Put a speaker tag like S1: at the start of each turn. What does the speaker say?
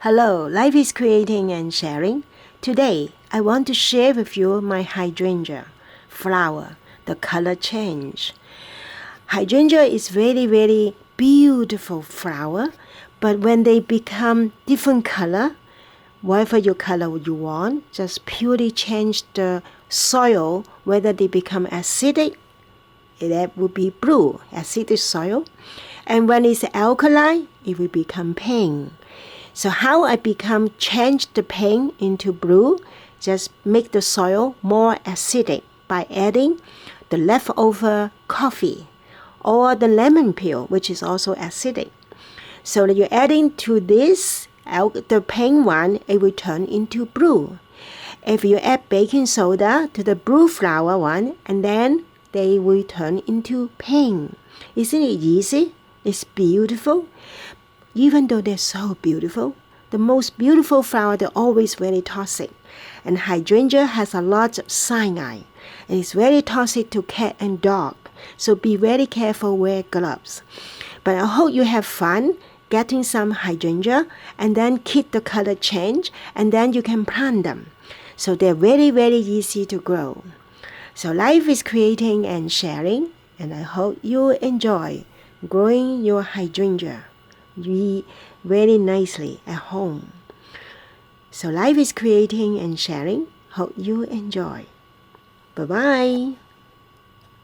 S1: Hello, life is creating and sharing. Today, I want to share with you my hydrangea flower, the color change. Hydrangea is very beautiful flower, but when they become different color, whatever your color you want, just purely change the soil, whether they become acidic, that will be blue, acidic soil. And when it's alkaline, it will become pink. So how I change the pink into blue, just make the soil more acidic by adding the leftover coffee or the lemon peel, which is also acidic. So you're adding to this, the pink one, it will turn into blue. If you add baking soda to the blue flower one, and then they will turn into pink. Isn't it easy? It's beautiful. Even though they're so beautiful, the most beautiful flower, they're always very toxic. And hydrangea has a lot of cyanide. And it's very toxic to cat and dog. So be very careful, wear gloves. But I hope you have fun getting some hydrangea and then keep the color change, and then you can plant them. So they're very easy to grow. So life is creating and sharing, and I hope you enjoy growing your hydrangea very nicely at home. So life is creating and sharing. Hope you enjoy. Bye-bye.